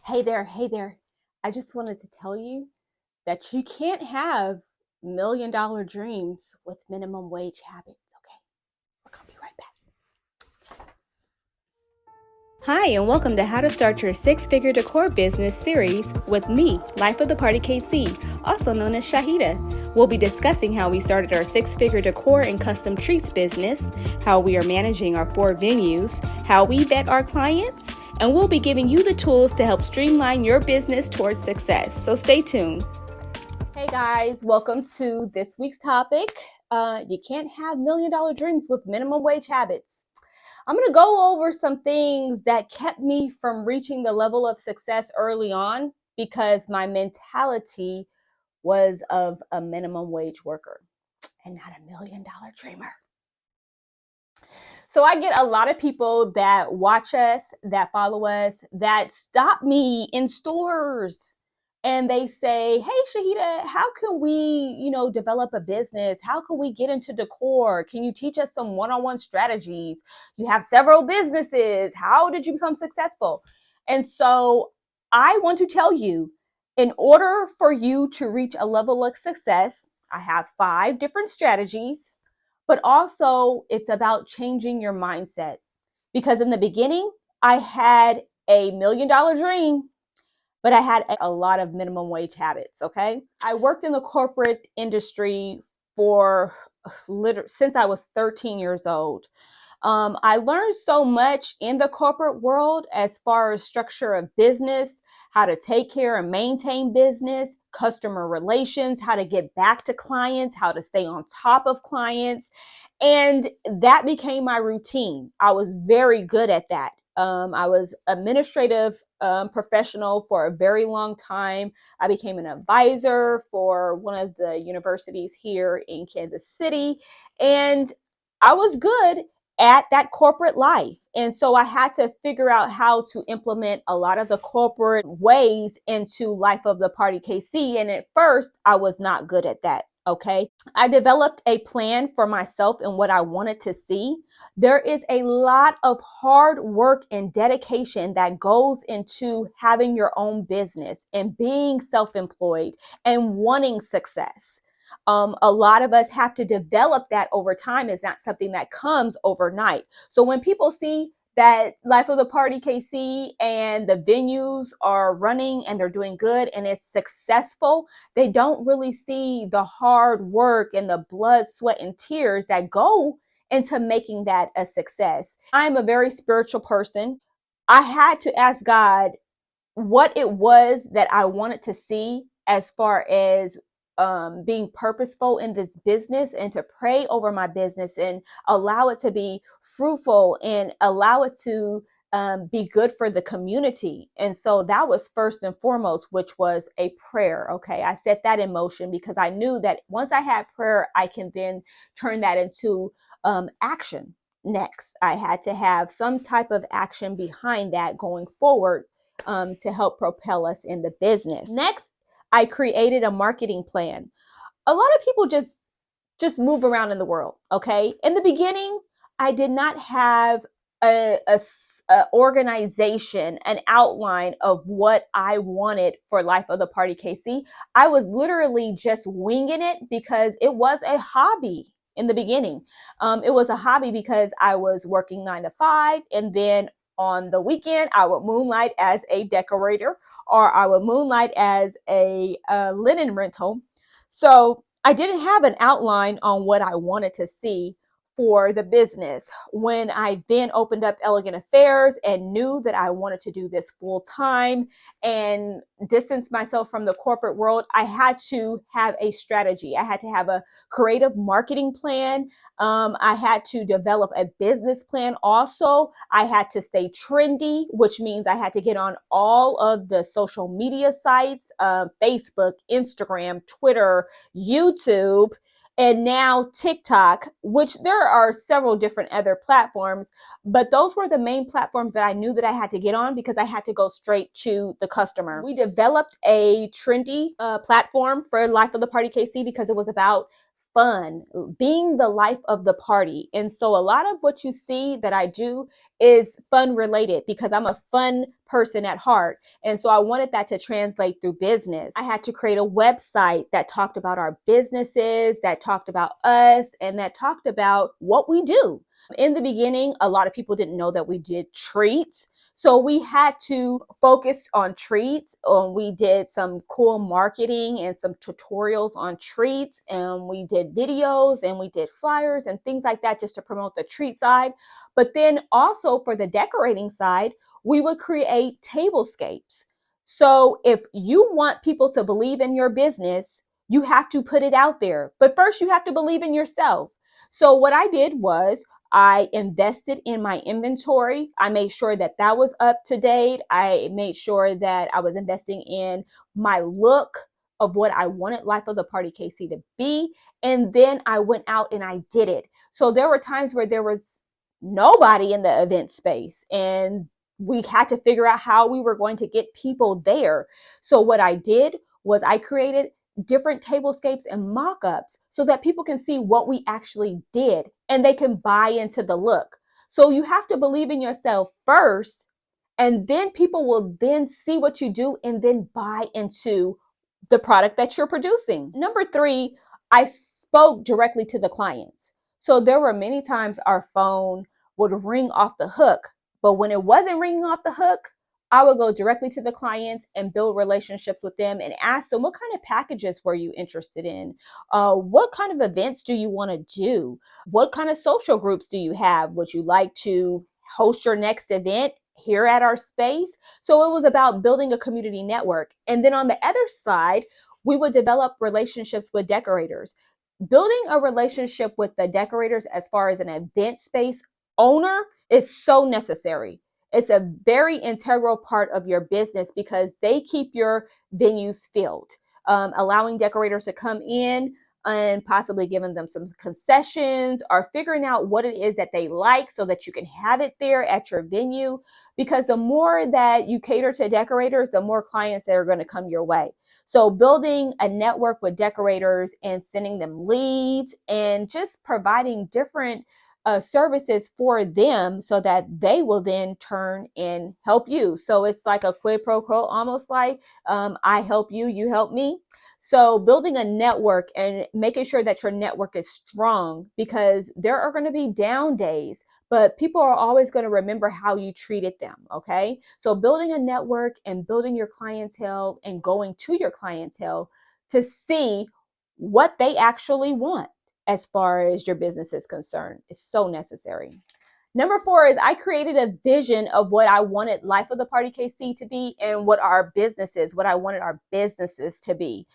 Hey there. I just wanted to tell you that you can't have $1 million dreams with minimum wage habits. Okay, we're gonna be right back. Hi, and welcome to How to Start Your Six-Figure Decor Business series with me, Life of the Party KC, also known as Shahida. We'll be discussing how we started our six-figure decor and custom treats business, how we are managing our 4 venues, how we vet our clients, and we'll be giving you the tools to help streamline your business towards success. So stay tuned. Hey guys, welcome to this week's topic. You can't have $1 million dreams with minimum wage habits. I'm going to go over some things that kept me from reaching the level of success early on because my mentality was of a minimum wage worker and not a $1 million dreamer. So I get a lot of people that watch us, that follow us, that stop me in stores and they say, "Hey, Shahida, how can we, develop a business? How can we get into decor? Can you teach us some one-on-one strategies? You have several businesses. How did you become successful?" And so I want to tell you, in order for you to reach a level of success, I have 5 different strategies, but also it's about changing your mindset. Because in the beginning, I had a $1 million dream, but I had a lot of minimum wage habits. Okay. I worked in the corporate industry for since I was 13 years old. I learned so much in the corporate world as far as structure of business, how to take care and maintain business, customer relations, how to get back to clients, how to stay on top of clients. And that became my routine. I was very good at that. I was administrative professional for a very long time. I became an advisor for one of the universities here in Kansas City. And I was good at that corporate life. And so I had to figure out how to implement a lot of the corporate ways into Life of the Party KC. And at first, I was not good at that. Okay. I developed a plan for myself and what I wanted to see. There is a lot of hard work and dedication that goes into having your own business and being self-employed and wanting success. A lot of us have to develop that over time. It's not something that comes overnight. So when people see that Life of the Party KC and the venues are running and they're doing good and it's successful, they don't really see the hard work and the blood, sweat, and tears that go into making that a success. I'm a very spiritual person. I had to ask God what it was that I wanted to see as far as being purposeful in this business, and to pray over my business and allow it to be fruitful and allow it to be good for the community. And so that was first and foremost, which was a prayer. Okay. I set that in motion because I knew that once I had prayer, I can then turn that into action. Next, I had to have some type of action behind that going forward to help propel us in the business. Next, I created a marketing plan. A lot of people just move around in the world. Okay. In the beginning, I did not have a organization, an outline of what I wanted for Life of the Party KC. I was literally just winging it because it was a hobby in the beginning. It was a hobby because I was working 9 to 5, and then on the weekend, I would moonlight as a decorator, or I would moonlight as a linen rental. So I didn't have an outline on what I wanted to see for the business. When I then opened up Elegant Affairs and knew that I wanted to do this full time and distance myself from the corporate world, I had to have a strategy. I had to have a creative marketing plan. I had to develop a business plan also. I had to stay trendy, which means I had to get on all of the social media sites, Facebook, Instagram, Twitter, YouTube, and now TikTok, which there are several different other platforms, but those were the main platforms that I knew that I had to get on because I had to go straight to the customer. We developed a trendy platform for Life of the Party KC because it was about fun, being the life of the party. And so a lot of what you see that I do is fun related because I'm a fun person at heart. And so I wanted that to translate through business. I had to create a website that talked about our businesses, that talked about us, and that talked about what we do. In the beginning, a lot of people didn't know that we did treats. So we had to focus on treats. We did some cool marketing and some tutorials on treats, and we did videos and we did flyers and things like that just to promote the treat side. But then also for the decorating side, we would create tablescapes. So if you want people to believe in your business, you have to put it out there. But first, you have to believe in yourself. So what I did was I invested in my inventory. I made sure that that was up to date. I made sure that I was investing in my look of what I wanted Life of the Party KC to be. And then I went out and I did it. So there were times where there was nobody in the event space and we had to figure out how we were going to get people there. So what I did was I created different tablescapes and mock-ups so that people can see what we actually did and they can buy into the look. So you have to believe in yourself first, and then people will then see what you do and then buy into the product that you're producing. Number 3, I spoke directly to the clients. So there were many times our phone would ring off the hook, but when it wasn't ringing off the hook, I would go directly to the clients and build relationships with them and ask them, what kind of packages were you interested in? What kind of events do you want to do? What kind of social groups do you have? Would you like to host your next event here at our space? So it was about building a community network. And then on the other side, we would develop relationships with decorators. Building a relationship with the decorators as far as an event space owner is so necessary. It's a very integral part of your business because they keep your venues filled. Allowing decorators to come in and possibly giving them some concessions or figuring out what it is that they like so that you can have it there at your venue. Because the more that you cater to decorators, the more clients that are going to come your way. So building a network with decorators and sending them leads and just providing different services for them so that they will then turn and help you. So it's like a quid pro quo, almost like I help you, you help me. So building a network and making sure that your network is strong, because there are going to be down days, but people are always going to remember how you treated them. Okay. So building a network and building your clientele and going to your clientele to see what they actually want as far as your business is concerned is so necessary. Number 4 is I created a vision of what I wanted Life of the Party KC to be and what our businesses, what I wanted our businesses to be.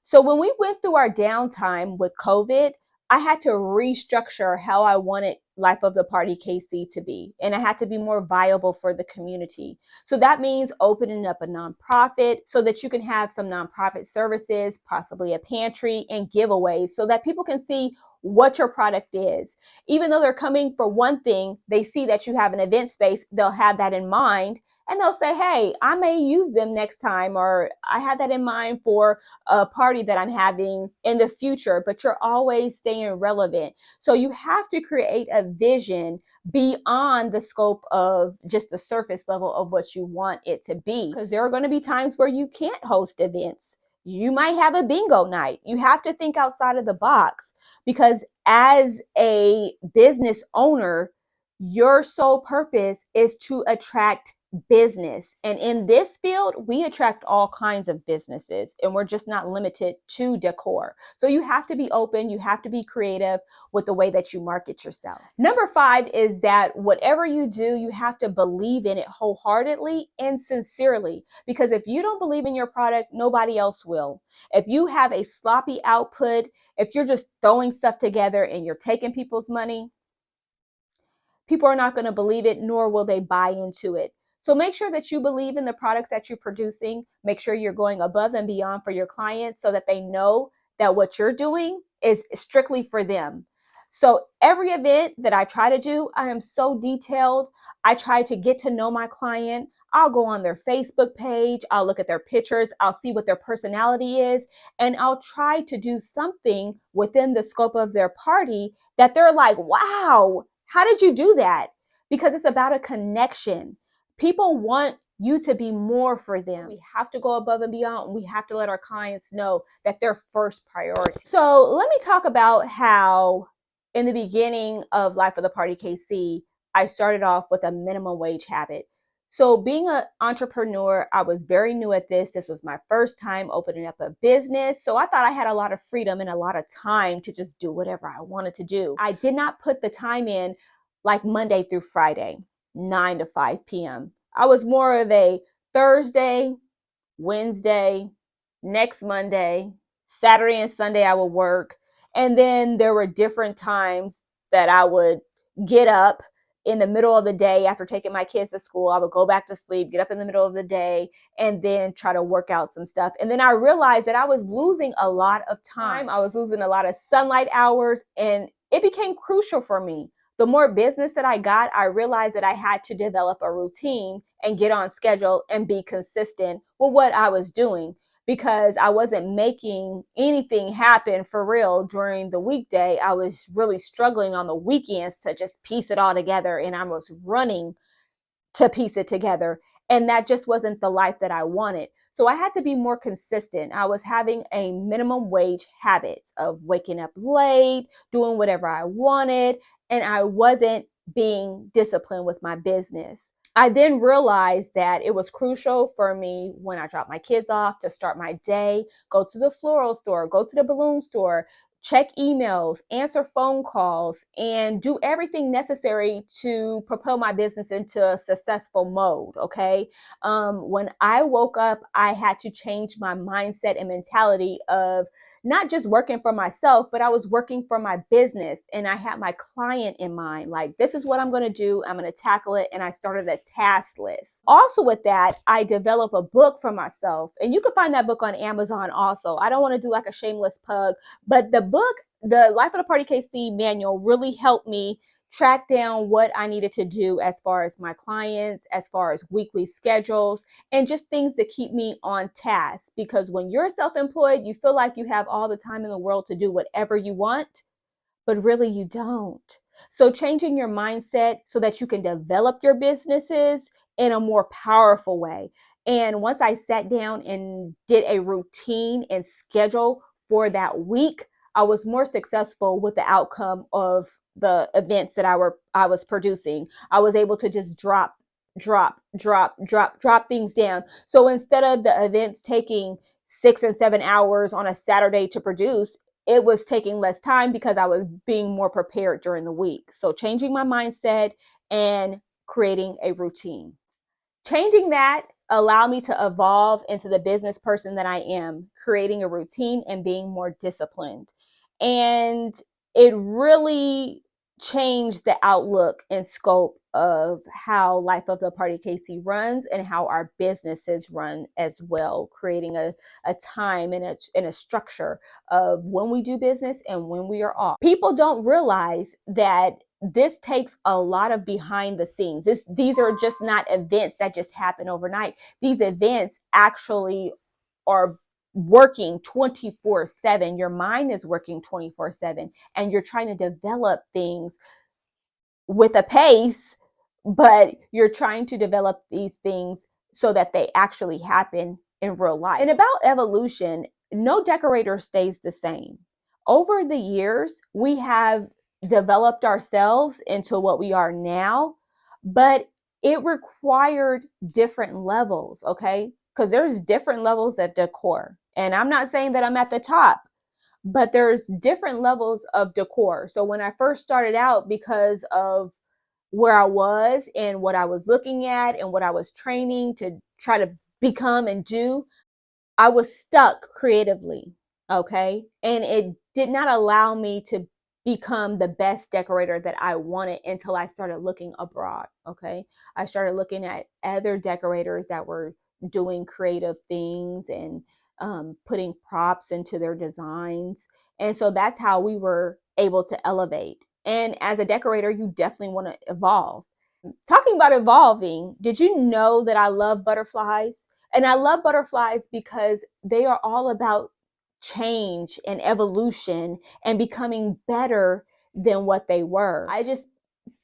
So when we went through our downtime with COVID, I had to restructure how I wanted Life of the Party KC to be. And I had to be more viable for the community. So that means opening up a nonprofit so that you can have some nonprofit services, possibly a pantry and giveaways so that people can see what your product is. Even though they're coming for one thing, they see that you have an event space, they'll have that in mind. And they'll say, hey, I may use them next time, or I had that in mind for a party that I'm having in the future, but you're always staying relevant. So you have to create a vision beyond the scope of just the surface level of what you want it to be. Because there are going to be times where you can't host events. You might have a bingo night. You have to think outside of the box because as a business owner, your sole purpose is to attract business. And in this field, we attract all kinds of businesses and we're just not limited to decor. So you have to be open. You have to be creative with the way that you market yourself. Number 5 is that whatever you do, you have to believe in it wholeheartedly and sincerely, because if you don't believe in your product, nobody else will. If you have a sloppy output, if you're just throwing stuff together and you're taking people's money, people are not going to believe it, nor will they buy into it. So make sure that you believe in the products that you're producing. Make sure you're going above and beyond for your clients so that they know that what you're doing is strictly for them. So every event that I try to do, I am so detailed. I try to get to know my client. I'll go on their Facebook page, I'll look at their pictures, I'll see what their personality is, and I'll try to do something within the scope of their party that they're like, wow, how did you do that? Because it's about a connection. People want you to be more for them. We have to go above and beyond. We have to let our clients know that they're first priority. So let me talk about how in the beginning of Life of the Party KC, I started off with a minimum wage habit. So being an entrepreneur, I was very new at this. This was my first time opening up a business. So I thought I had a lot of freedom and a lot of time to just do whatever I wanted to do. I did not put the time in like Monday through Friday, 9 to 5 p.m. I was more of a Thursday, Wednesday, next Monday, Saturday and Sunday I would work. And then there were different times that I would get up in the middle of the day after taking my kids to school. I would go back to sleep, get up in the middle of the day, and then try to work out some stuff. And then I realized that I was losing a lot of time. I was losing a lot of sunlight hours, and it became crucial for me. The more business that I got, I realized that I had to develop a routine and get on schedule and be consistent with what I was doing, because I wasn't making anything happen for real during the weekday. I was really struggling on the weekends to just piece it all together, and I was running to piece it together. And that just wasn't the life that I wanted. So I had to be more consistent. I was having a minimum wage habit of waking up late, doing whatever I wanted, and I wasn't being disciplined with my business. I then realized that it was crucial for me when I dropped my kids off to start my day, go to the floral store, go to the balloon store, check emails, answer phone calls, and do everything necessary to propel my business into a successful mode. Okay. When I woke up, I had to change my mindset and mentality of not just working for myself, but I was working for my business, and I had my client in mind. Like, this is what I'm going to do. I'm going to tackle it. And I started a task list. Also with that, I developed a book for myself, and you can find that book on Amazon also. I don't want to do like a shameless plug, but the book, the Life of the Party KC manual, really helped me track down what I needed to do as far as my clients, as far as weekly schedules, and just things to keep me on task. Because when you're self-employed, you feel like you have all the time in the world to do whatever you want, but really you don't. So changing your mindset so that you can develop your businesses in a more powerful way. And once I sat down and did a routine and schedule for that week, I was more successful with the outcome of the events that I was producing. I was able to just drop things down. So instead of the events taking 6 and 7 hours on a Saturday to produce, it was taking less time because I was being more prepared during the week. So changing my mindset and creating a routine. Changing that allowed me to evolve into the business person that I am, creating a routine and being more disciplined. And it really changed the outlook and scope of how Life of the Party KC runs and how our businesses run as well, creating a time and a structure of when we do business and when we are off. People don't realize that this takes a lot of behind the scenes. These are just not events that just happen overnight. These events actually are working 24/7. Your mind is working 24/7, and you're trying to develop things with a pace, but you're trying to develop these things so that they actually happen in real life. And about evolution, no decorator stays the same. Over the years, we have developed ourselves into what we are now, but it required different levels, okay? Because there's different levels of decor. And I'm not saying that I'm at the top, but there's different levels of decor. So when I first started out, because of where I was and what I was looking at and what I was training to try to become and do, I was stuck creatively. Okay. And it did not allow me to become the best decorator that I wanted until I started looking abroad. Okay. I started looking at other decorators that were doing creative things and putting props into their designs. And so that's how we were able to elevate. And as a decorator, you definitely want to evolve. Talking about evolving, did you know that I love butterflies? And I love butterflies because they are all about change and evolution and becoming better than what they were. I just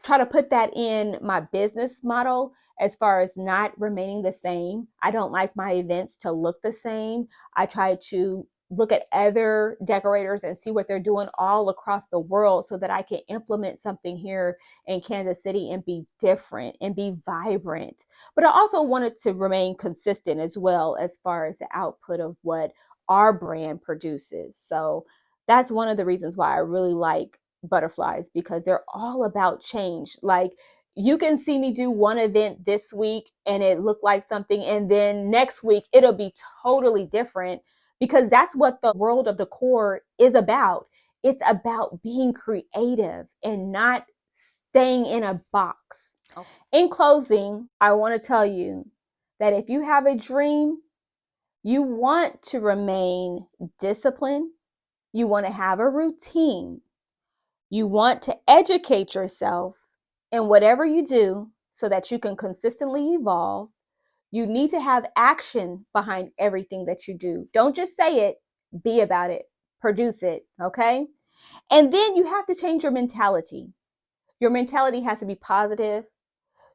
try to put that in my business model as far as not remaining the same. I don't like my events to look the same. I try to look at other decorators and see what they're doing all across the world so that I can implement something here in Kansas City and be different and be vibrant. But I also wanted to remain consistent as well as far as the output of what our brand produces. So that's one of the reasons why I really like butterflies, because they're all about change. Like, you can see me do one event this week and it looked like something, and then next week it'll be totally different, because that's what the world of decor is about. It's about being creative and not staying in a box. Okay. In closing, I want to tell you that if you have a dream, you want to remain disciplined, you want to have a routine, you want to educate yourself in whatever you do so that you can consistently evolve. You need to have action behind everything that you do. Don't just say it, be about it, produce it, okay? And then you have to change your mentality. Your mentality has to be positive.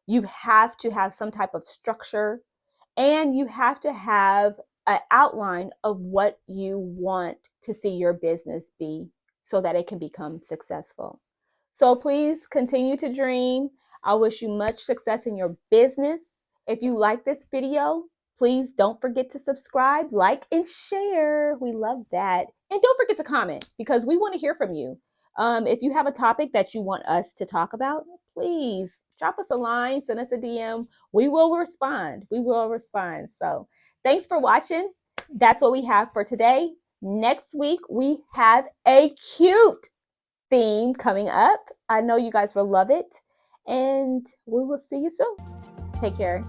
You have to have some type of structure, and you have to have an outline of what you want to see your business be so that it can become successful. So please continue to dream. I wish you much success in your business. If you like this video, please don't forget to subscribe, like, and share. We love that. And don't forget to comment, because we want to hear from you. If you have a topic that you want us to talk about, please drop us a line, send us a DM. We will respond. We will respond. So thanks for watching. That's what we have for today. Next week, we have a cute theme coming up. I know you guys will love it. And we will see you soon. Take care.